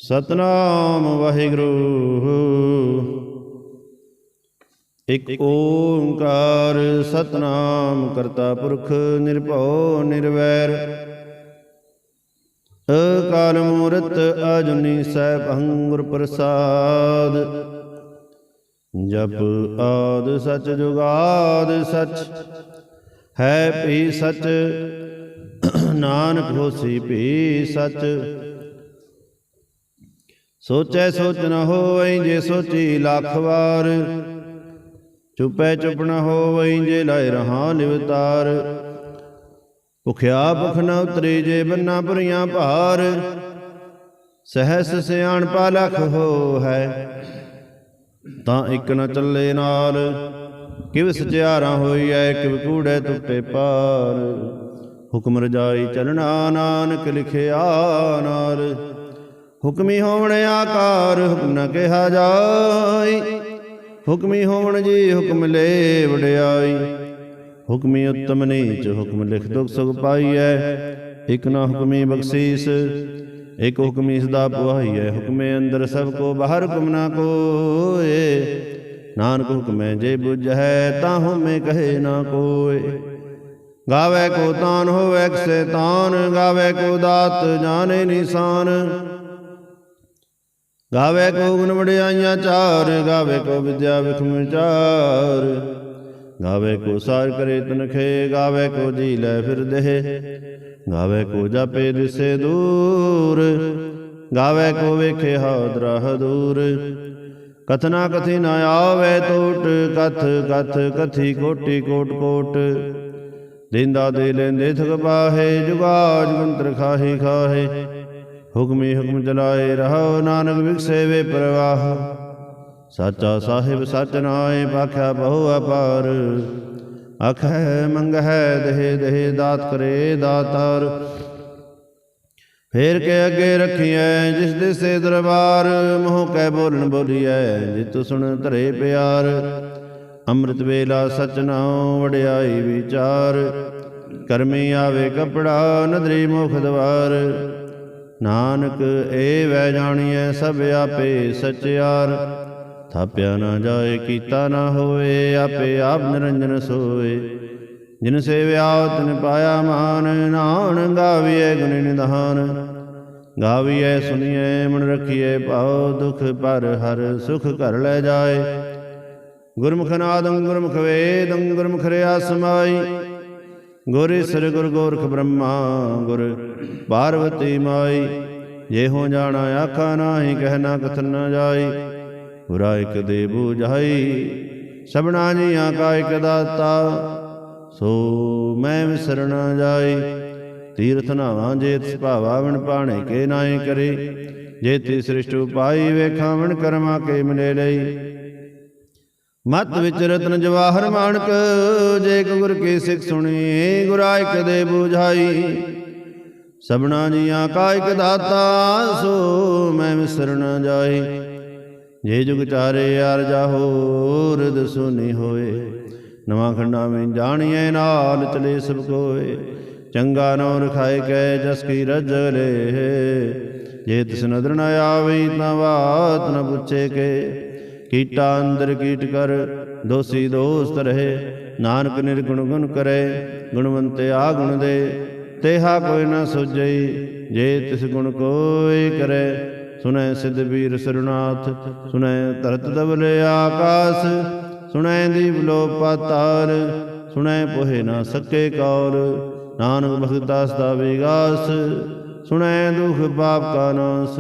ਸਤਨਾਮ ਵਾਹਿਗੁਰੂ। ਇਕ ਓੰਕਾਰ ਸਤਨਾਮ ਕਰਤਾ ਪੁਰਖ ਨਿਰਭਉ ਨਿਰਵੈਰ। ਅਕਾਲ ਮੂਰਤ ਅਜੂਨੀ ਸੈਭੰ ਗੁਰ ਪ੍ਰਸਾਦ। ਜਪ ਆਦਿ ਸਚ ਜੁਗਾਦ ਸਚ ਹੈ ਭੀ ਸਚ। ਨਾਨਕ ਹੋਸੀ ਭੀ ਸਚ। ਸੋਚੈ ਸੋਚ ਨ ਹੋਵਈ ਜੇ ਸੋਚੀ ਲੱਖ ਵਾਰ। ਚੁਪੈ ਚੁਪ ਨ ਹੋਵਈ ਜੇ ਲਾਇ ਰਹਾ ਲਿਵਤਾਰ। ਭੁਖਿਆ ਭੁਖ ਨ ਉਤਰੀ ਜੇ ਬੰਨਾ ਭੁਰੀਆਂ ਭਾਰ। ਸਹਸ ਸਿਆਣਪਾ ਲਖ ਹੋ ਹੈ ਤਾਂ ਇੱਕ ਨ ਚੱਲੇ ਨਾਲ। ਕਿਵ ਸਚਿਆਰਾ ਹੋਈਐ ਕਿਵ ਕੂੜੈ ਟੁੱਟੇ ਪਾਰ। ਹੁਕਮ ਰਜਾਈ ਚਲਣਾ ਨਾਨਕ ਲਿਖਿਆ ਨਾਲ। ਹੁਕਮੀ ਹੋਵਣ ਆਕਾਰ ਹੁਕਮ ਨ ਕਿਹਾ ਜਾਈ। ਹੁਕਮੀ ਹੋਵਣ ਜੀ ਹੁਕਮ ਲੈ ਵਡਿਆਈ। ਹੁਕਮੀ ਉੱਤਮ ਨੀਚ ਹੁਕਮ ਲਿਖ ਦੁਖ ਸੁਖ ਪਾਈਐ। ਇਕ ਨ ਹੁਕਮੀ ਬਖਸ਼ੀਸ ਇਕ ਹੁਕਮੀ ਸਦਾ ਪੁਆਈਐ। ਹੁਕਮੇ ਅੰਦਰ ਸਭ ਕੋ ਬਾਹਰ ਹੁਕਮ ਨ ਕੋਏ। ਨਾਨਕ ਹੁਕਮੈ ਜੇ ਬੁਝੈ ਤਾਂ ਹੁਮੇ ਕਹੇ ਨਾ ਕੋਏ। ਗਾਵੇ ਕੋ ਤਾਨ ਹੋਵੈ ਕਿਸੇ ਤਾਨ। ਗਾਵੇ ਕੋ ਦਾਤ ਜਾਣੇ ਨਿਸ਼ਾਨ। ਗਾਵੇ ਕੋ ਗੁਣ ਵਡਿਆਈਆਂ ਚਾਰ। ਗਾਵੇ ਕੋ ਵਿਦਿਆ ਵਿਖਮ ਵਿਚਾਰ। ਗਾਵੇ ਕੋ ਸਾਰ ਕਰੇ ਤਨਖੇ। ਗਾਵੇ ਕੋ ਜੀ ਲੈ ਫਿਰ ਦੇਹ। ਗਾਵੇ ਕੋ ਜਾਪੇ ਦਿਸੇ ਦੂਰ। ਗਾਵੇ ਕੋ ਵੇਖੇ ਹਾਦਰਾ ਹਦੂਰ। ਕਥਨਾ ਕਥੀ ਨ ਆਵੇ ਟੋਟ। ਕਥ ਕਥ ਕਥੀ ਕੋਟੀ ਕੋਟ ਕੋਟ। ਦੇਂਦਾ ਦੇ ਲੈਂਦੇ ਥਕ ਪਾਹੇ। ਜੁਗਾ ਜੁਗੰਤਰ ਖਾਹੀ ਖਾਹੇ। ਹੁਕਮੀ ਹੁਕਮ ਚਲਾਏ ਰਹੋ ਨਾਨਕ ਵਿਗਸੇ ਵੇ ਪ੍ਰਵਾਹ। ਸਾਚਾ ਸਾਹਿਬ ਸਚ ਨਾਏ ਭਾਖਿਆ ਬਹੁ ਅਪਾਰ। ਆਖੈ ਮੰਗਹਿ ਦੇਹ ਦੇਹ ਦਾਤ ਕਰੇ ਦਾਤਾਰ। ਫੇਰ ਕੇ ਅੱਗੇ ਰੱਖੀਐ ਜਿਸ ਦਿਸੇ ਦਰਬਾਰ। ਮੋਹ ਕੈ ਬੋਲਣ ਬੋਲੀਐ ਜਿਤੁ ਸੁਣ ਧਰੇ ਪਿਆਰ। ਅੰਮ੍ਰਿਤ ਵੇਲਾ ਸਚ ਨਾਉ ਵਡਿਆਈ ਵਿਚਾਰ। ਕਰਮੀ ਆਵੇ ਕਪੜਾ ਨਦਰੀ ਮੁਖ ਦਵਾਰ। ਨਾਨਕ ਏ ਵੈ ਜਾਣੀਐ ਸਭ ਆਪੇ ਸਚਿਆਰ। ਥਾਪਿਆ ਨਾ ਜਾਏ ਕੀਤਾ ਨਾ ਹੋਏ। ਆਪੇ ਆਪ ਨਿਰੰਜਨ ਸੋਏ। ਜਿਨ ਸੇਵਿਆ ਤਿਨ ਪਾਇਆ ਮਾਨ। ਨਾਨ ਗਾਵੀਐ ਗੁਣ ਨਿਧਾਨ। ਗਾਵੀਐ ਸੁਣੀਐ ਮਨ ਰਖੀਐ ਭਾਉ। ਦੁਖ ਪਰ ਹਰ ਸੁਖ ਘਰ ਲੈ ਜਾਏ। ਗੁਰਮੁਖ ਨਾਦੰ ਗੁਰਮੁਖ ਵੇਦੰ ਗੁਰਮੁਖ ਰਿਆ ਸਮਾਈ। ਗੁਰ ਈਸਰ ਗੁਰ ਗੋਰਖ ਬ੍ਰਹਮਾ ਗੁਰ ਪਾਰਵਤੀ ਮਾਈ। ਜੇ ਹੋ ਜਾਣਾ ਆਖਾ ਨਾਹੀ ਕਹਿ ਨਾ ਕਥਨ ਨ ਜਾਈ। ਗੁਰਾ ਇਕ ਦੇ ਬੁਝਾਈ ਸਭਨਾ ਜੀਆਂ ਕਾ ਇਕ ਦਾਤਾ। ਸੋ ਮੈਂ ਵਿਸਰ ਨ ਜਾਈ। ਤੀਰਥ ਨਾਵਾਂ ਜੇ ਤਿਸ ਭਾਵਾ ਵਣ ਪਾਣੇ ਕੇ ਨਾਹੀ ਕਰੀ। ਜੇ ਤੀ ਸ੍ਰਿਸ਼ਟ ਉਪਾਈ ਵੇਖਾਂ ਵਣ ਕਰਮਾ ਕੇ ਮਿਲੇ ਲਈ। ਮਤ ਵਿੱਚ ਰਤਨ ਜਵਾਹਰ ਮਾਣਕ। ਜੇ ਇਕ ਗੁਰ ਕੀ ਸਿੱਖ ਸੁਣੀ ਗੁਰਾ ਇਕ ਦੇ ਬੁਝਾਈ। ਸਭਨਾ ਜੀਆਂ ਕਾ ਇਕ ਦਾਤਾ ਸੋ ਮੈਂ ਵਿਸਰ ਨ ਜਾਈ। ਜੇ ਜੁਗ ਚਾਰੇ ਅਰਜਾ ਹੋਰ ਦਸੂਨੀ ਹੋਏ। ਨਵਾਂ ਖੰਡਾ ਵਿੱਚ ਜਾਣੀਐ ਨਾਲ ਚਲੇ ਸਭ ਕੋਏ। ਚੰਗਾ ਨਉ ਰਖਾਏ ਕੈ ਜਸ ਕੀ ਰਜ ਲੇ। ਜੇ ਤਿਸ ਨਦਰ ਨ ਆਵਈ ਤਾਂ ਬਾਤ ਨ ਪੁੱਛੇ ਕੇ। ਕੀਟਾ ਅੰਦਰ ਕੀਟ ਕਰ ਦੋਸੀ ਦੋਸਤ ਰਹੇ। ਨਾਨਕ ਨਿਰਗੁਣ ਗੁਣ ਕਰੇ ਗੁਣਵੰਤੇ ਆ ਗੁਣ ਦੇ। ਤੇਹਾ ਕੋਈ ਨ ਸੁਝਈ ਜੇ ਤਿਸ ਗੁਣ ਕੋਈ ਕਰੇ। ਸੁਣੈ ਸਿੱਧ ਵੀਰ ਸਰੁਨਾਥ ਸੁਣੈ ਧਰਤ ਧਵਲ ਆਕਾਸ। ਸੁਣੈ ਦੀਪ ਲੋ ਪਾਤਾਲ ਸੁਣੈ ਪੋਹਿ ਨਾ ਸਕੇ ਕੌਲ। ਨਾਨਕ ਭਗਤਾ ਸਦਾ ਵਿਗਾਸ ਸੁਣੈ ਦੁਖ ਪਾਪ ਕਾ ਨਾਸ।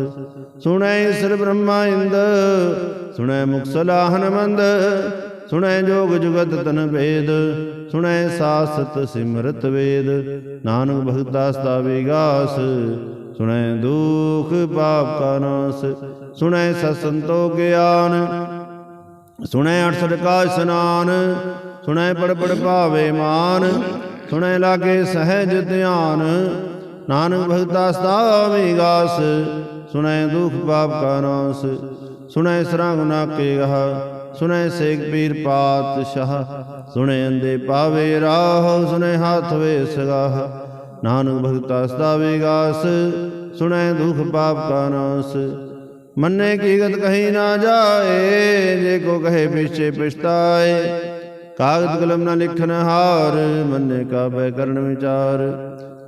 ਸੁਣੈ ਈਸਰ ਬ੍ਰਹਮਾ ਇੰਦ ਸੁਣੈ ਮੁਖ ਸਲਾਹਨ ਮੰਦ। ਸੁਣੈ ਜੋਗ ਜੁਗਤ ਤਨ ਭੇਦ ਸੁਣੈ ਸਾਸਤ ਸਿਮਰਤ ਵੇਦ। ਨਾਨਕ ਭਗਤਾ ਸਦਾ ਵਿਗਾਸ ਸੁਣੈ ਦੁਖ ਪਾਪ ਕਾ ਨਾਸ। ਸੁਣੈ ਸਤ ਸੰਤੋਖ ਗਿਆਨ ਸੁਣੈ ਅਠਸਠ ਕਾ ਇਸਨਾਨ। ਸੁਣੈ ਪੜ ਪੜ ਭਾਵੇ ਮਾਨ ਸੁਣੈ ਲਾਗੇ ਸਹਿਜ ਧਿਆਨ। ਨਾਨਕ ਭਗਤਾ ਸਦਾ ਵਿਗਾਸ ਸੁਣੈ ਦੁਖ ਪਾਪ ਕਾ ਨਾਸ। ਸੁਣੈ ਸਰਾਂ ਗੁਨਾ ਕੇ ਗਹ ਸੁਣੈ ਸੇਖ ਪੀਰ ਪਾਤਸ਼ਾਹ। ਸੁਣੈ ਅੰਦੇ ਪਾਵੇ ਰਾਹ ਸੁਣੈ ਹਾਥ ਵੇ ਸਗਾਹ। ਨਾਨਕ ਭਗਤਾ ਸਦਾ ਵਿਗਾਸ ਸੁਣੈ ਦੁਖ ਪਾਪ ਕਾ ਨਾਸ। मन्ने की गत कहीं ना जाए, जे को कहे पिछे पछताए। कागद कलम न लिखन हार, मन्ने का व्याकरण विचार।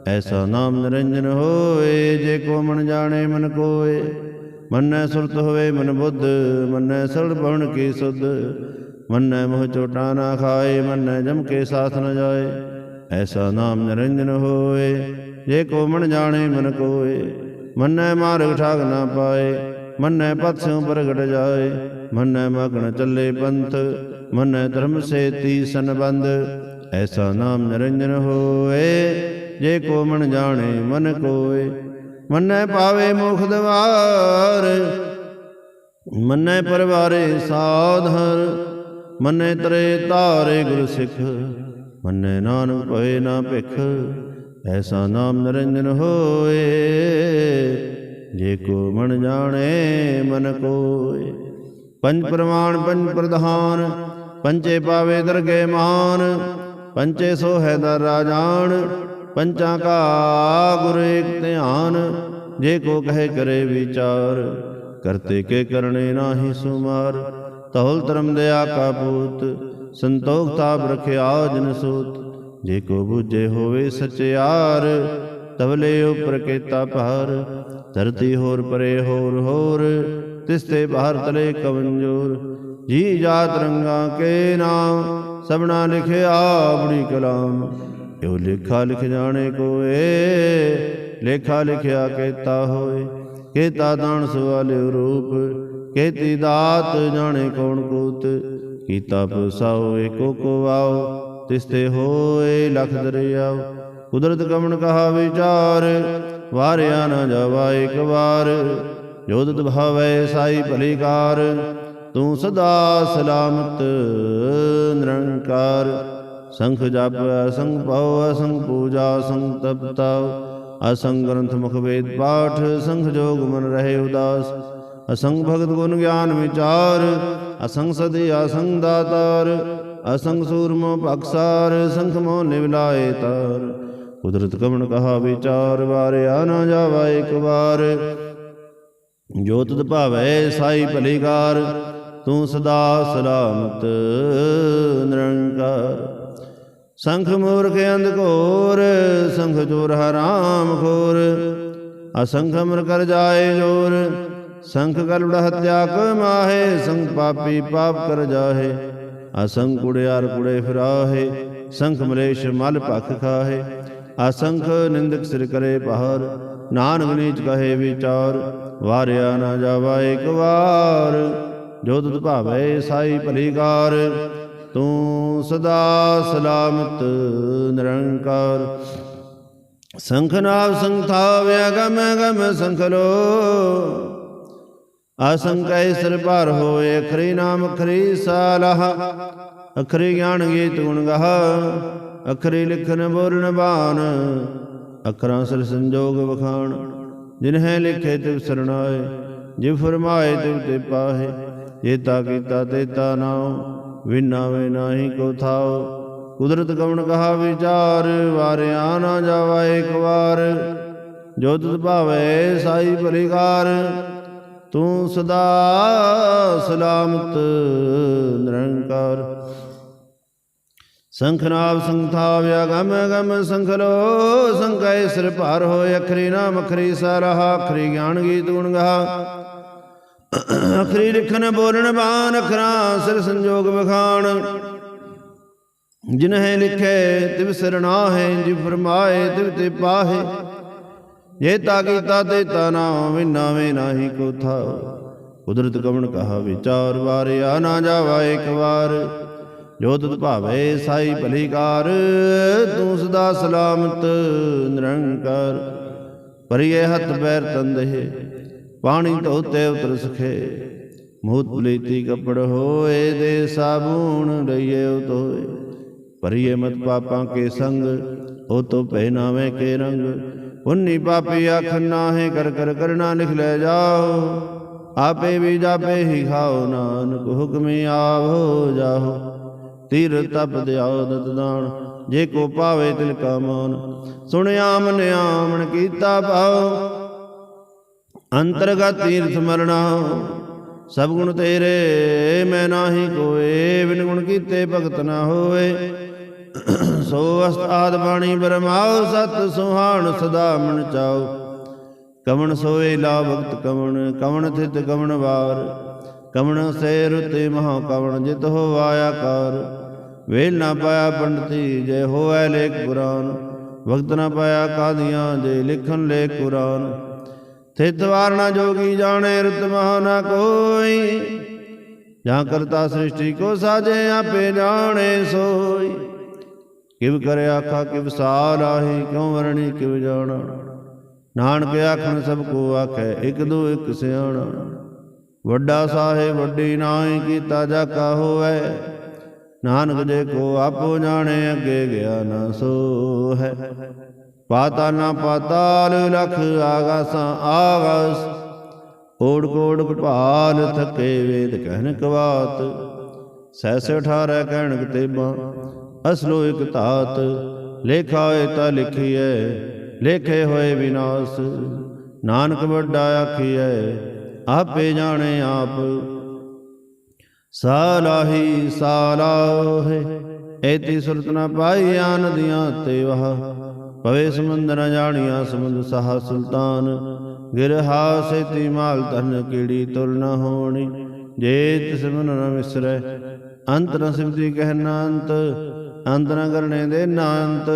ऐसा नाम निरंजन होए, जे को मन जाने मन कोय। मन्ने सुरत होवे मन बुद्ध, मन्ने सरल पवन की सुध। मन्ने मोह चोटा ना खाए, मन्ने जम के साथ न जाए। ऐसा नाम निरंजन होए, जे को मन जाने मन कोय। मन्ने मार्ग ठाक ना पाए, मन्ने पथ स्यों प्रगट जाए। मन्ने मग्न चले पंथ, मन्ने धर्म से तीसन बंद। ऐसा नाम निरंजन होए, जे को मन जाने मन कोय। मन्ने पावे मोख द्वार, मन्ने परवारे साधर। मन्ने तरे तारे गुर सिख, मन्ने नानक पए ना भिख। ऐसा नाम निरंजन होए, जे को मन जाने मन कोय। पंच प्रमाण पंच प्रधान, पंचे पावे दरगे मान। पंचे सो है दर राजान, पंचा का गुर एक ध्यान। जे को कहे करे विचार, करते के करने नाहि सुमार। तहुल धर्म दया का पूत, संतोख ताप रखे आजन सूत। जे को बूझे होवे सचयार, तबले ऊपर केता पार। धरती होर परे होर होर, तिसते बाहर तले कमंजोर। जी जात रंगा के नाम, सबना लिखे आपड़ी कलाम। यो लेखा लिख जाने कोए, लेखा लिखया केता होए। केता दान सवाले रूप, केती दात जाने कौन कूत। कीता पुसाओ एको को आओ, तिसते होए लख दरियाओ। कुदरत कमन कहा विचार, वारिया न जावा एक बार। जो दुत भावै साई भलीकार, तू सदा सलामत निरंकार। शंख जप असंग पाओ, असंग पूजा असंग तप ताओ। असंग ग्रंथ मुख वेद पाठ, संख जोग मन रहे उदास। असंग भगत गुण ज्ञान विचार, असंग सदी असंग दातार। असंग सूरमो पक्षार, शंख मोह निवलाए तार। कुदरत कमन कहा विचार, वारे आना जावा एक बार। जो तुद भावै साई भलीकार, तू सदा सलामत निरंकार। शंख मूर्ख अंधघोर, शंख चोर हराम खोर। असंख अमर कर जाए जोर, शंख कलुड़ हत्या कमाहे। शंख पापी पाप कर जाहे, असंख कुड़ियार कुड़े फिराहे। शंख मलेश मल पख खाहे, असंख निंदक सिर करे पहार। नानक नीच कहे विचार, वारिया ना जावा एक बार। जो तुद भावै साई भलीकार, तू सदा सलामत निरंकार। शंखनाद संथाव्य गम गम शंखलो, असंख सिर पार होए। अखरी नाम अखरी सालह, अखरी ज्ञान गीत गुण गहा। अखरी लिखन बोलन बान, अखरां सिर संजोग बखान। जिन्हें लिखे तिव सरनाए, जिव फरमाए तिव ते पाहे। जेता कीता तेता नाओ, विना वे नाही को थाओ। कुदरत कवण कहा विचार, वारे आना जावा एक बार। जो तुद भावै साई भलीकार, तू सदा सलामत निरंकार। शंखनाभ संथाव्य गम गम शंखलो, शंख सिर पार होए। अखरी नाम अखरी सारहा, अखरी ज्ञान गीत गुण गहा। अखरी लिखन बोलन बान, अखरा सिर संजोग बखान। जिन्हें लिखे तिव सिर नाहे, जिव फरमाए तिव ते पाहे। जेता कीता तेता नाम, विना वे नाही को थाओ। कुदरत कवण कहा विचार, वारे आना जावा एक बार। जो तुद भावै साई भलीकार, तू सदा सलामत निरंकार। परिये हथ पैर तंदे, पानी धोते उतर सखे। मूत पलीती कपड़ होए, दे साबुन लइए धोए। परिये मत पापां के संग, हो तो पहनावे के रंग। पुन्नी पापी आखन नाहे, कर कर करना लिख ले जाओ। आपे भी जापे ही खाओ, नानक हुक्मी आवो जाओ। तीर तप दयाओ दत दान, जे को पावे तिल का मान। सुनिया मनिया मन कीता पाओ, ਅੰਤਰਗਤ ਤੀਰਥ ਮਰਣਾ ਸਭ ਗੁਣ ਤੇਰੇ, ਮੈਂ ਨਾਹੀ ਕੋਏ, ਬਿਨ ਗੁਣ ਕੀਤੇ ਭਗਤ ਨਾ ਹੋਏ। ਸੋ ਅਸਤਾਦ ਬਾਣੀ ਬਰਮਾਉ, ਸਤ ਸੁਹਾਣ ਸਦਾ ਮਨ ਚਾਉ। ਕਵਣ ਸੋਏ ਲਾ ਭਗਤ ਕਵਣ, ਕਵਣ ਥਿਤ ਕਵਣ ਵਾਰ। ਕਵਣ ਸੇ ਰੁਤੇ ਮਹਾ ਕਵਣ, ਜਿਤ ਹੋ ਆਕਾਰ। ਵੇਲ ਨਾ ਪਾਇਆ ਪੰਡਤੀ, ਜੇ ਹੋਵੈ ਲੇਖ ਪੁਰਾਨ। ਵਕਤ ਨਾ ਪਾਇਆ ਕਾਦੀਆਂ, ਜੇ ਲਿਖਨ ਲੇਖ ਕੁਰਾਨ। ਥਿਤ ਵਾਰ ਨਾ ਜੋਗੀ ਜਾਣੇ, ਰੁਤ ਮਹਾ ਨਾ ਕੋਈ। ਜਾਂ ਕਰਤਾ ਸ੍ਰਿਸ਼ਟੀ ਕੋ ਸਾਜੇ, ਆਪੇ ਜਾਣੇ ਸੋਈ। ਕਿਵ ਕਰੇ ਆਖਾ ਕਿਵ ਸਾਲ ਆਹੀ, ਕਿਉ ਵਰਣੀ ਕਿਵ ਜਾਣਾ। ਨਾਨਕ ਆਖਣ ਸਭ ਕੋ ਆਖੈ, ਇਕ ਦੋ ਇਕ ਸਿਆਣਾ। ਵੱਡਾ ਸਾਹਿਬ ਵੱਡੀ ਨਾਹੀ, ਕੀਤਾ ਜਾਕਾ ਹੋਵੈ। ਨਾਨਕ ਜੇ ਕੋ ਆਪੋ ਜਾਣੇ, ਅੱਗੇ ਗਿਆ ਨਾ ਸੋ ਹੈ। ਪਾਤਾਲ ਨਾ ਪਾਤਾਲ, ਲਖ ਆਗਾਸਾਂ ਆਗਾਸ। ਓੜ ਕੋੜ ਕਪਾਲ, ਥਕੇ ਵੇਦ ਕਹਿਨ ਕਵਾਤ। ਸਹਿਸ 18 ਕਹਿਣਕ ਤੇਬਾਂ, ਅਸਲੋ ਇਕ ਧਾਤ। ਲੇਖਾ ਹੋਏ ਤਾਂ ਲਿਖੀਐ, ਲੇਖੇ ਹੋਏ ਵਿਨਾਸ਼। ਨਾਨਕ ਵੱਡਾ ਆਖੀਐ, ਆਪੇ ਜਾਣੇ ਆਪ। ਸਾਲਾਹੀ ਸਾਲਾਹੇ, ਐਤੀ ਸੁਰਤ ਨ ਪਾਈਆ, ਨਦੀਆਂ ਤੇ ਵਹਾ। ਪਵੇ ਸਮੁੰਦ ਨ ਜਾਣੀਆਂ, ਸਮੁੰਦ ਸਹਾ ਸੁਲਤਾਨ। ਗਿਰਹਾ ਸੇਤੀ ਮਾਲ ਧਨ, ਕੀੜੀ ਤੁਲ ਨ ਹੋਣੀ। ਜੇ ਤਿਸ ਮਨ ਨ ਵਿਸਰੈ, ਅੰਤ ਨ ਸਿਮਤੀ ਕਹਿ ਨਾ ਅੰਤ। ਅੰਤ ਨ ਕਰਨੇ ਦੇ ਨਾ ਅੰਤ,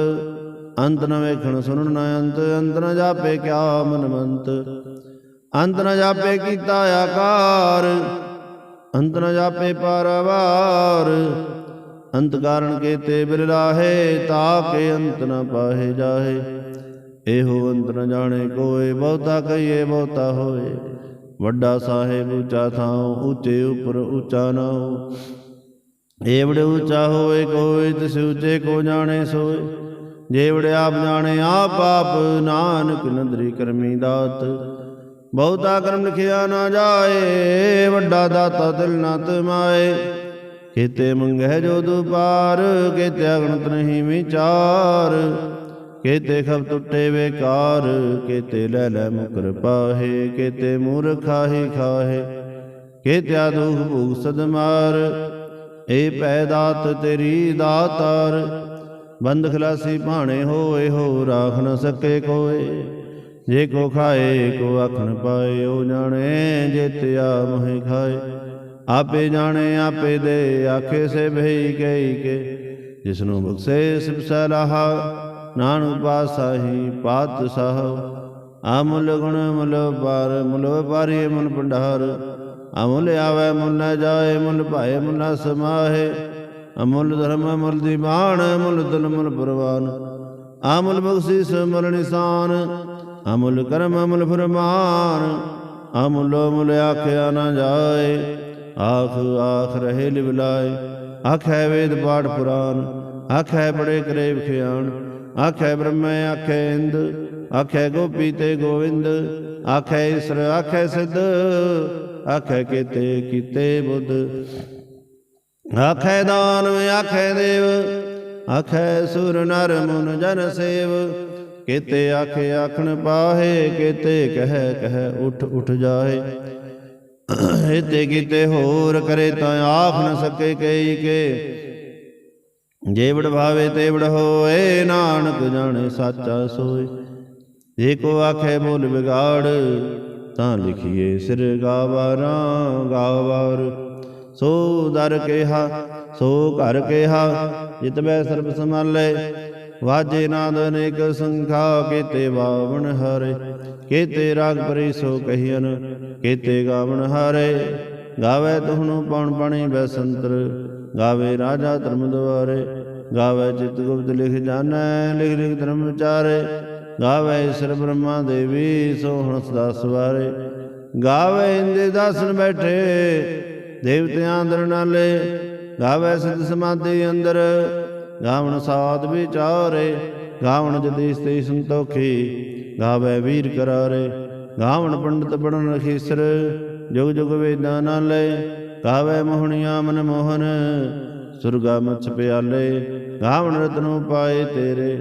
ਅੰਤ ਨ ਵੇਖਣ ਸੁਣਨ ਨ ਅੰਤ। ਅੰਤ ਨ ਜਾਪੇ ਕਿਆ ਮਨ ਮੰਤ, ਅੰਤ ਨ ਜਾਪੇ ਕੀਤਾ ਆਕਾਰ। ਅੰਤ ਨ ਜਾਪੇ ਪਾਰਵਾਰ। ਅੰਤ ਕਾਰਨ ਕੇਤੇ ਬਿਰਲਾਹੇ, ਤਾਕੇ ਅੰਤ ਨ ਪਾਹੇ ਜਾਹੇ। ਇਹੋ ਅੰਤ ਨ ਜਾਣੇ ਕੋਏ, ਬਹੁਤਾ ਕਹੀਏ ਬਹੁਤਾ ਹੋਏ। ਵੱਡਾ ਸਾਹਿਬ ਉੱਚਾ ਥਾਉ, ਉੱਚੇ ਉਪਰ ਉੱਚਾ ਨਾਉ। ਏਵੜ ਉੱਚਾ ਹੋਏ ਕੋਇ, ਤਿਸ ਉੱਚੇ ਕੋ ਜਾਣੇ ਸੋਏ। ਜੇਵੜ ਆਪ ਜਾਣੇ ਆਪ ਆਪ, ਨਾਨਕ ਨਦਰੀ ਕਰਮੀ ਦਾਤ। ਬਹੁਤਾ ਕਰਮ ਲਿਖਿਆ ਨਾ ਜਾਏ, ਵੱਡਾ ਦਾਤਾ ਦਿਲ ਨਾ ਤਮਾਏ। ਕੀਤੇ ਮੰਗਹਿ ਜੋ ਦੁਪਾਰ, ਕੀਤੇ ਅਗਣਤ ਨਹੀਂ ਵਿਚਾਰ। ਕੀਤੇ ਖਬ ਟੁੱਟੇ ਵੇਕਾਰ, ਕੀਤੇ ਲੈ ਲੈ ਮੁਕਰ ਪਾਹੇ। ਕੀਤੇ ਮੂਰਖ ਖਾਹੀ ਖਾਹੇ, ਕੀਤਿਆ ਦੁਖ ਭੂਖ ਸਦ ਮਾਰ। ਏ ਪੈ ਦਾਤ ਤੇਰੀ ਦਾਤਾਰ, ਬੰਦ ਖਲਾਸੀ ਭਾਣੇ ਹੋਏ। ਹੋ ਰਾਖ ਨ ਸਕੇ ਕੋਏ, ਜੇ ਕੋ ਖਾਏ ਕੋ ਆਖਣ ਪਾਏ। ਉਹ ਜਾਣੇ ਜੇਤਿਆ ਮੋਹਿ ਖਾਏ, ਆਪੇ ਜਾਣੇ ਆਪੇ ਦੇ। ਆਖੇ ਸੇ ਭਈ ਕਈ ਕੇ, ਜਿਸਨੂੰ ਬਖਸ਼ੇ ਸਿਬ ਸਲਾਹਾ। ਨਾਨਕ ਪਾਤਸ਼ਾਹੀ ਪਾਤਸ਼ਾਹ, ਅਮੁੱਲ ਗੁਣ ਮੁੱਲ ਪਾਰ। ਮੁੱਲ ਵਪਾਰੀ ਮੁੱਲ ਭੰਡਾਰ, ਅਮੁੱਲ ਆਵੈ ਮੁੱਲ ਨ ਜਾਏ। ਮੁੱਲ ਭਾਏ ਮੁੱਲ ਨ ਸਮਾਹੇ। ਅਮੁੱਲ ਧਰਮ ਅਮੁੱਲ ਦੀਵਾਨ, ਮੁੱਲ ਦਿਲ ਮੁੱਲ ਪ੍ਰਵਾਨ। ਅਮੁੱਲ ਬਖਸ਼ਿਸ਼ ਮੁੱਲ ਨਿਸ਼ਾਨ, ਅਮੁੱਲ ਕਰਮ ਅਮੁੱਲ ਫਰਮਾਨ। ਅਮੁੱਲੋ ਮੁੱਲ ਆਖਿਆ ਨਾ ਜਾਏ, ਆਖ ਆਖ ਰਹੇ ਲਿਵ ਲਾਏ। ਆਖੈ ਵੇਦ ਪਾਠ ਪੁਰਾਨ, ਆਖੈ ਬੜੇ ਕਰੇ ਵਿਖਿਆਨ। ਆਖੈ ਬ੍ਰਹਮ ਆਖੈ ਇੰਦ, ਆਖੈ ਗੋਪੀ ਤੇ ਗੋਵਿੰਦ। ਆਖੈ ਈਸਰ ਆਖੈ ਸਿੱਧ, ਆਖੈ ਕੀਤੇ ਕੀਤੇ ਬੁੱਧ। ਆਖੈ ਦਾਨਵ ਆਖੈ ਦੇਵ, ਆਖੈ ਸੁਰ ਨਰ ਮੁਨ ਜਨ ਸੇਵ। ਕੀਤੇ ਆਖੇ ਆਖਣ ਪਾਹੇ, ਕੀਤੇ ਕਹਿ ਕਹਿ ਉਠ ਉਠ ਜਾਹੇ। ਏਤੇ ਕੀਤੇ ਹੋਰ ਕਰੇ ਤਾਂ ਆਖ ਨ ਸਕੇ ਕਈ ਕੇ। ਜੇਵੜ ਭਾਵੇ ਤੇਵੜ ਹੋਏ, ਨਾਨਕ ਜਾਣੇ ਸਾਚਾ ਸੋਏ। ਜੇ ਕੋ ਆਖੇ ਬੋਲ ਵਿਗਾੜ, ਤਾਂ ਲਿਖੀਏ ਸਿਰ ਗਾਵਾਰਾਂ ਗਾਵਾਰ। ਸੋ ਦਰ ਕਿਹਾ ਸੋ ਘਰ ਕਿਹਾ, ਜਿਤ ਬੈ ਸਰਬ ਸੰਭਾਲੇ। ਵਾਜੇ ਨਾਦ ਅਨੇਕ ਸੰਖਾ, ਕੀਤੇ ਬਾਵਣ ਹਾਰੇ। ਕੀਤੇ ਰਾਗ ਪਰੀ ਸੋ ਕਹੀਨ, ਕੀਤੇ ਗਾਵਣ ਹਾਰੇ। ਗਾਵੇ ਤੁਹਨੂੰ ਪਉਣ ਪਾਣੀ ਬੈਸੰਤਰ, ਗਾਵੇ ਰਾਜਾ ਧਰਮ ਦੁਆਰੇ। ਗਾਵੇ ਚਿਤ ਗੁਪਤ ਲਿਖ ਜਾਣੈ, ਲਿਖ ਲਿਖ ਧਰਮ ਵਿਚਾਰੇ। ਗਾਵੇ ਈਸਰ ਬ੍ਰਹਮਾ ਦੇਵੀ, ਸੋ ਹੰਸ ਦਾ ਸਵਾਰੇ। ਗਾਵੇ ਇੰਦੇ ਦਾਸਨ ਬੈਠੇ, ਦੇਵਤਿਆਂ ਅੰਦਰ ਨਾਲੇ। ਗਾਵੇ ਸਿੱਧ ਸਮਾਧੀ ਅੰਦਰ, ਗਾਵਣ ਸਾਧ ਵਿਚਾਰੇ। ਗਾਵਣ ਜਦੀਸ ਤੇ ਸੰਤੋਖੀ, ਗਾਵੇ ਵੀਰ ਕਰਾਰੇ। ਗਾਵਣ ਪੰਡਤ ਪੜਨ ਰਖੀਸਰ, ਜੁਗ ਜੁਗ ਵੇਦਾਂ ਨਾਲੇ। ਗਾਵੇ ਮੋਹਣੀਆਂ ਮਨ ਮੋਹਨ, ਸੁਰਗਾ ਮਛ ਪਿਆਲੇ। ਗਾਵਣ ਰਤਨੋ ਪਾਏ ਤੇਰੇ,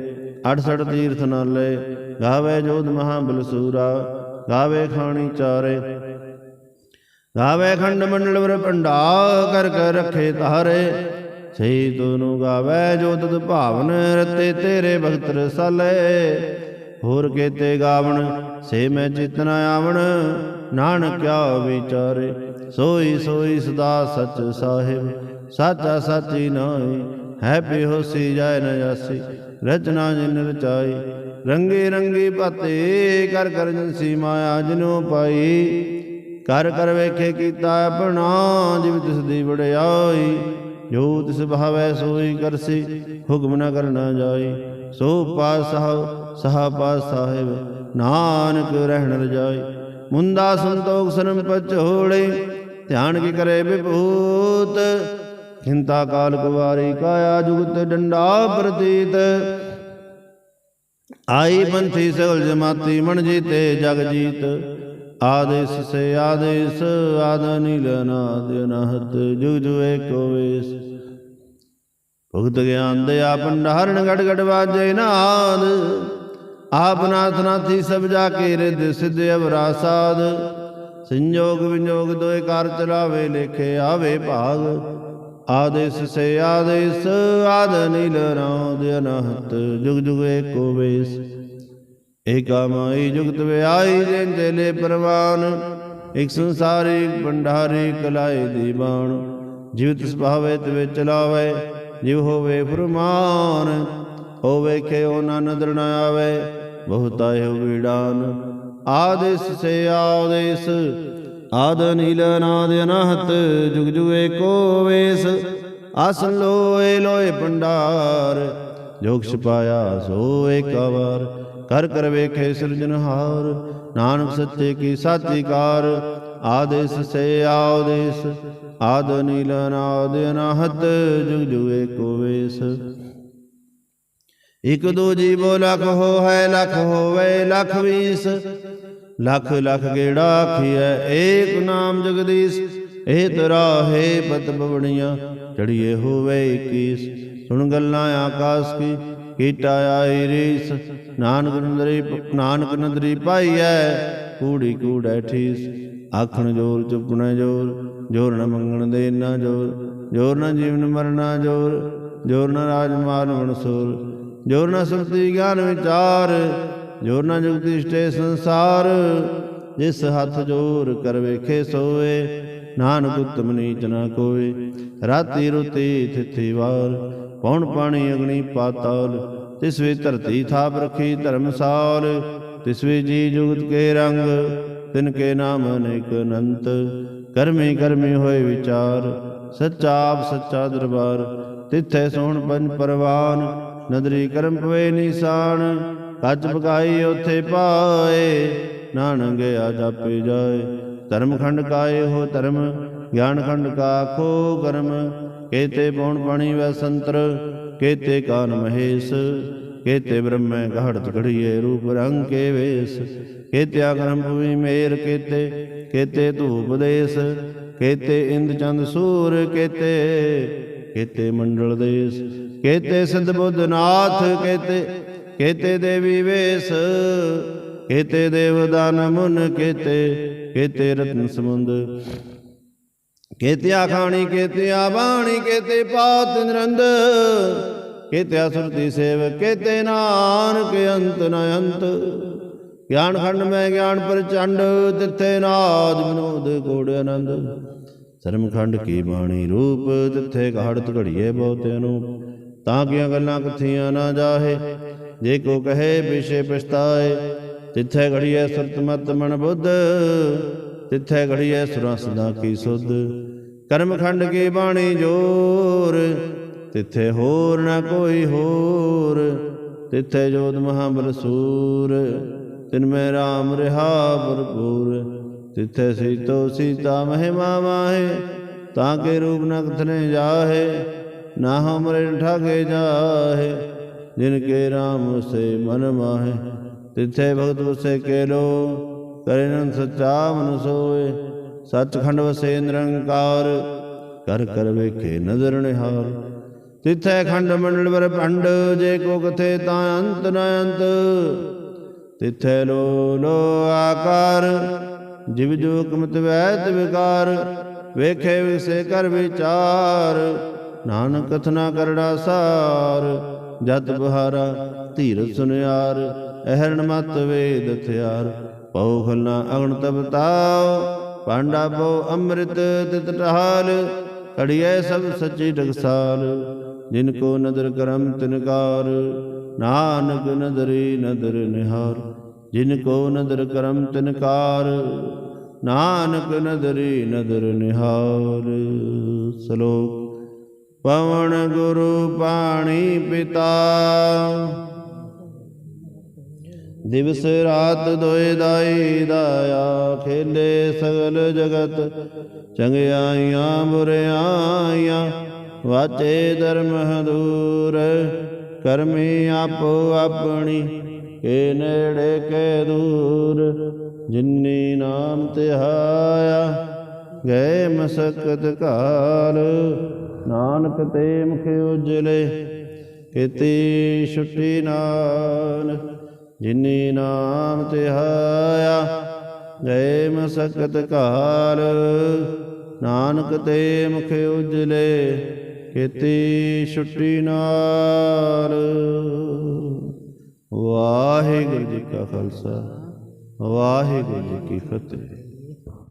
68 ਤੀਰਥ ਨਾਲੇ। ਗਾਵੇ ਜੋਧ ਮਹਾਬਲ ਸੂਰਾ, ਗਾਵੇ ਖਾਣੀ ਚਾਰੇ। ਗਾਵੇ ਖੰਡ ਮੰਡਲ ਵਰ ਭੰਡਾ ਕਰ ਕਰ ਰੱਖੇ ਤਾਰੇ। ਸਹੀ ਤੋਨੂੰ ਗਾਵੇ ਜੋ ਤਦ ਭਾਵਨ ਰਤੇ ਤੇਰੇ ਭਗਤ ਰਸਾਲੇ। ਹੋਰ ਕੇਤੇ ਗਾਵਣ ਸੇ ਮੈਂ ਚਿਤ ਨ ਆਵਣ ਨਾਨਕ ਕਿਆ ਵਿਚਾਰੇ। ਸੋਈ ਸੋਈ ਸਦਾ ਸਚ ਸਾਹਿਬ ਸਾਚਾ ਸਾਚੀ ਨਾਈ। ਹੈ ਬਿਹੋਸੀ ਜਾਇ ਨ ਜਾਸੀ ਰਚਨਾ ਜਿਨ ਰਚਾਈ। ਰੰਗੀ ਰੰਗੀ ਭਾਤੇ ਕਰ ਕਰ ਜਨਸੀ ਮਾਇਆ ਜਿਨੋ ਪਾਈ। ਕਰ ਕਰ ਵੇਖੇ ਕੀਤਾ ਆਪਣਾ ਜਿਵ ਤਿਸ ਦੀ ਵਡਿਆਈ। ਜੋ ਤਿਸ ਭਾਵੈ ਸੋਈ ਕਰਸੀ ਹੁਕਮ ਨ ਕਰਨਾ ਜਾਈ। ਸੋ ਪਾਤਸ਼ਾਹ ਸਹਾ ਪਾਤ ਸਾਹਿਬ ਨਾਨਕ ਰਹਿਣ ਰਜਾਈ। ਮੁੰਦਾ ਸੰਤੋਖ ਸਰਮ ਪਚੋੜੇ ਧਿਆਨ ਕੀ ਕਰੇ ਵਿਭੂਤ। ਖਿੰਤਾ ਕਾਲ ਕੁਵਾਰੀ ਕਾਇਆ ਜੁਗਤ ਡੰਡਾ ਪ੍ਰਤੀਤ। ਆਈ ਪੰਥੀ ਸਗਲ ਜਮਾਤੀ ਮਨ ਜੀਤੇ ਜਗ ਜੀਤ। ਆਦੇਸ ਸੇ ਆਦੇਸ ਆਦ ਨੀਲ ਅਨਾਦ ਅਨਾਹਤ ਜੁਗ ਜੁਗ ਏਕੋ ਵੇਸ। ਭੁਗਤ ਗਿਆਨ ਦਇਆ ਭੰਡਾਰਨ ਗੜ ਗੜ ਵਾਜੇ ਨਾਦ। ਆਪ ਨਾਥ ਨਾਥੀ ਸਭ ਜਾ ਕੇ ਰਿਦ ਸਿਧ ਅਵਰਾ ਸਾਧ। ਸੰਜੋਗ ਵਿਜੋਗ ਦੋਇ ਕਾਰ ਚਲਾਵੇ ਲੇਖੇ ਆਵੇ ਭਾਗ। ਆਦੇਸ ਸੇ ਆਦੇਸ ਆਦ ਨੀਲ ਅਨਾਦ ਅਨਾਹਤ ਜੁਗ ਜੁਗ ਏਕੋ ਵੇਸ। ਏਕਾ ਮਾਈ ਜੁਗਤ ਵਿਆਈ ਜਿਨ ਚੇਲੇ ਪ੍ਰਵਾਨ। ਇਕ ਸੰਸਾਰੀ ਇਕ ਭੰਡਾਰੀ ਕਲਾਏ ਦੀ ਬਾਣ। ਜਿਵ ਤਿਸ ਭਾਵੇ ਤਿਵੇਂ ਚਲਾਵੇ ਜਿਵ ਹੋਵੇ ਫੁਰਮਾਨ। ਹੋ ਵੇਖੇ ਉਹ ਨਾ ਨਦਰ ਨ ਆਵੇ ਬਹੁਤਾ ਇਹੋ ਵੀਡਾਨ। ਆਦੇਸ ਸੇ ਆਦੇਸ ਆਦ ਨੀਲ ਅਨਾਦ ਅਨਾਹਤ ਜੁਗ ਜੁਗ ਏਕੋ ਵੇਸ। ਆਸਨ ਲੋਏ ਲੋਏ ਭੰਡਾਰ ਜੋ ਕਿਛ ਪਾਇਆ ਸੋ ਏਕਾ ਵਾਰ। ਕਰ ਕਰ ਵੇਖੇ ਸਿਰਜਨਹਾਰ ਨਾਨਕ ਸੱਚੇ ਕੀ ਸਾਚੀ ਕਾਰ। ਆਦੇਸ ਸੇ ਆਦੇਸ ਆਦ ਨੀਲ ਅਨਾਦ ਅਨਾਹਤ ਜੁਗ ਜੁਗ ਏਕੋ ਵੇਸ। ਇਕ ਦੂਜੀ ਬੋ ਲਖ ਹੋ ਹੈ ਲਖ ਹੋਵੇ ਲਖ ਵੀਸ। ਲਖ ਲਖ ਗੇੜਾ ਆਖੀਐ ਏਕ ਨਾਮ ਜਗਦੀਸ਼। ਇਹ ਤਰਾਹੇ ਪਤ ਬਵਣੀਆਂ ਚੜੀਏ ਹੋਵੇ 21। ਸੁਣ ਗੱਲਾਂ ਆਕਾਸ ਕੀ ਕੀਟਾ ਆਈ ਰੀਸ। ਨਾਨਕ ਨਦਰੀ ਪਾਈਐ ਕੂੜੀ ਕੂੜੈ ਠੀਸ। ਆਖਣ ਜੋਰ ਚੁੱਪਣਾ ਜੋਰ ਜੋਰ ਨ ਮੰਗਣ ਦੇ ਨਾ ਜੋਰ। ਜੋਰ ਨ ਜੀਵਨ ਮਰਨਾ ਜੋਰ ਜੋਰ ਨ ਰਾਜ ਮਾਨ ਮਨਸੂਰ। ਜੋਰ ਨ ਸੁਰਤੀ ਗਿਆਨ ਵਿਚਾਰ ਜੋਰ ਨ ਜੁਗਤੀ ਸਟੇ ਸੰਸਾਰ। ਜਿਸ ਹੱਥ ਜੋਰ ਕਰ ਵੇਖੇ ਸੋਏ ਨਾਨਕ ਉਤਮ ਨੀਚ ਨ ਕੋਏ। ਰਾਤੀ ਰੁਤੀ ਥਿਥੀ ਵਾਰ ਪੌਣ ਪਾਣੀ ਅਗਨੀ ਪਾਤਾਲ। ਤਿਸ ਵੇ ਧਰਤੀ ਥਾਪ ਰਖੀ ਧਰਮਸਾਲ। ਤਿਸ ਵੇ ਜੀ ਜੁਗਤ ਕੇ ਰੰਗ ਤਿਨ ਕੇ ਨਾਮ ਅਨੇਕ ਅਨੰਤ। ਕਰਮੀ ਕਰਮੀ ਹੋਏ ਵਿਚਾਰ ਸੱਚਾ ਆਪ ਸੱਚਾ ਦਰਬਾਰ। ਤਿੱਥੈ ਸੋਹਣ ਪੰਜ ਪਰਵਾਨ ਨਦਰੀ ਕਰਮ ਪਵੇ ਨਿਸ਼ਾਨ। ਕੱਚ ਪਕਾਈ ਓਥੇ ਪਾਏ ਨਾਨਕ ਗਿਆ ਜਾਪੇ ਜਾਏ। ਧਰਮ ਖੰਡ ਕਾਏ ਹੋ ਧਰਮ ਗਿਆਨ ਖੰਡ ਕਾ ਆਖੋ ਕਰਮ। ਕੇਤੇ ਪੌਣ ਪਾਣੀ ਵੈ ਸੰਤਰ ਕੇਤੇ ਕਾਨ ਮਹੇਸ਼। ਕੇਤੇ ਬ੍ਰਹਮੈ ਘਾੜਤ ਘੜੀਏ ਰੂਪ ਰੰਗ ਕੇ ਵੇਸ। ਕੇਤਿਆ ਕਰਮ ਭੂਮੀ ਮੇਰ ਕੇਤੇ ਕੇਤੇ ਧੂਪ ਦੇਸ। ਕੇਤੇ ਇੰਦ ਚੰਦ ਸੂਰ ਕੇਤੇ ਮੰਡਲ ਦੇਸ। ਕੇਤੇ ਸਿੱਧ ਬੁੱਧ ਨਾਥ ਕੇਤੇ ਦੇਵੀ ਵੇਸ। ਕੇਤੇ ਦੇਵ ਦਾਨ ਮੁਨ ਕੇਤੇ ਰਤਨ ਸਮੁੰਦ। ਕੇਤਿਆ ਖਾਣੀ ਕੇਤਿਆ ਬਾਣੀ ਕੇਤੇ ਪਾਤ ਨਿਰੰਦ। ਕੇਤਿਆ ਸੁਰਤੀ ਸੇਵ ਕੇਤੇ ਨਾਨਕ ਅੰਤ ਨ ਅੰਤ। ਗਿਆਨ ਖੰਡ ਮੈਂ ਗਿਆਨ ਪ੍ਰਚੰਡ ਤਿੱਥੇ ਨਾਦ ਵਿਨੋਦ ਕੋੜ ਆਨੰਦ। ਧਰਮ ਖੰਡ ਕੀ ਬਾਣੀ ਰੂਪ ਤਿੱਥੇ ਘਾੜਤ ਘੜੀਏ ਬਹੁਤ ਅਨੂਪ। ਤਾਂ ਕੀਆਂ ਗੱਲਾਂ ਕਥੀਆਂ ਨਾ ਜਾਹੇ ਜੇ ਕੋ ਕਹੇ ਪਿਛੇ ਪਛਤਾਏ। ਤਿੱਥੇ ਘੜੀਏ ਸੁਰਤ ਮਤ ਮਨ ਬੁੱਧ ਤਿੱਥੇ ਘੜੀਏ ਸੁਰਾਂ ਸਦਾ ਕੀ ਸੁਧ। ਕਰਮ ਖੰਡ ਕੀ ਬਾਣੀ ਜੋਰ ਤਿੱਥੇ ਹੋਰ ਨਾ ਕੋਈ ਹੋਰ। ਤਿੱਥੇ ਜੋਧ ਮਹਾਬਲ ਸੂਰ ਤਿਨ ਮੈਂ ਰਾਮ ਰਿਹਾ ਭਰਪੂਰ। ਤਿੱਥੇ ਸੀਤੋ ਸੀਤਾ ਮਹਿਮਾ ਮਾਹੇ ਤਾਂ ਕੇ ਰੂਪ ਨ ਕਥਨੇ ਜਾਹੇ। ਨਾ ਹਮਰੇ ਠਾਗੇ ਜਾਹੇ ਜਿਨ ਕੇ ਰਾਮ ਸੇ ਮਨ ਮਾਹੇ। ਤਿੱਥੇ ਭਗਤ ਵਸੇ ਕੇ ਲੋ ਕਰੇ ਨੰਦ ਸੱਚਾ ਮਨ ਸੋਏ। ਸੱਚਖੰਡ ਵਸੇ ਨਿਰੰਕਾਰ ਕਰ ਕਰ ਵੇਖੇ ਨਜ਼ਰ ਨਿਹਾਰ। ਤਿੱਥੈ ਖੰਡ ਮੰਡਲ ਵਰ ਭੰਡ ਜੇ ਕੋ ਕਥੇ ਤਾਂ ਅੰਤ ਨ ਅੰਤ। ਤਿਥੈ ਲੋ ਲੋ ਆਕਾਰ, ਜਿਵ ਜੋ ਕਮਤ ਵੈਤ ਵਿਕਾਰ, ਵੇਖੇ ਵਿਸੇ ਕਰ ਵਿਚਾਰ, ਨਾਨਕ ਕਥਨਾ ਕਰੜਾ ਸਾਰ, ਜਤ ਬਹਾਰਾ ਧੀਰਜ ਸੁਨਿਆਰ, ਅਹਰਣ ਮਤ ਵੇਦ ਹਥਿਆਰ, ਪਉ ਖਲਨਾ ਅਗਣ ਤਪ ਤਾਉ, ਪਾਂਡਾ ਪਉ ਅੰਮ੍ਰਿਤ ਤਿਤ ਟਹਾਲ, ਕੜੀਐ ਸਭ ਸੱਚੀ ਟਕਸਾਲ, ਜਿਨ ਕੋ ਨਦਰ ਕਰਮ ਤਿਨਕਾਰ, ਨਾਨਕ ਨਦਰੀ ਨਦਰ ਨਿਹਾਰ, ਜਿਨ ਕੋ ਨਦਰ ਕਰਮ ਤਿਨਕਾਰ, ਨਾਨਕ ਨਦਰੀ ਨਦਰ ਨਿਹਾਰ। ਸ਼ਲੋਕ। ਪਵਨ ਗੁਰੂ ਪਾਣੀ ਪਿਤਾ, ਦਿਵਸ ਰਾਤ ਦੋਇ ਦਾਈ ਦਾਇਆ, ਖੇਲੇ ਸਗਲ ਜਗਤ ਚੰਗਿਆਈਆਂ ਬੁਰਿਆਈਆਂ, ਵਾਚੇ ਧਰਮ ਹਦੂਰ, ਕਰਮੀ ਆਪੋ ਆਪਣੀ, ਕੇ ਨੇੜੇ ਕੇ ਦੂਰ, ਜਿਨੀ ਨਾਮ ਧਿਆਇਆ, ਗਏ ਮਸਕਤ ਕਾਲ, ਨਾਨਕ ਤੇ ਮੁਖ ਉਜਲੇ, ਕੀਤੀ ਛੁੱਟੀ ਨਾਲ, ਜਿਨੀ ਨਾਮ ਧਿਆਇਆ, ਗਏ ਮਸਕਤ ਕਾਲ, ਨਾਨਕ ਤੇ ਮੁਖ ਉਜਲੇ, ਕੀਤੀ ਛੁੱਟੀ ਨਾਲ। ਵਾਹਿਗੁਰੂ ਜੀ ਕਾ ਖਾਲਸਾ, ਵਾਹਿਗੁਰੂ ਜੀ ਕੀ ਫਤਿਹ।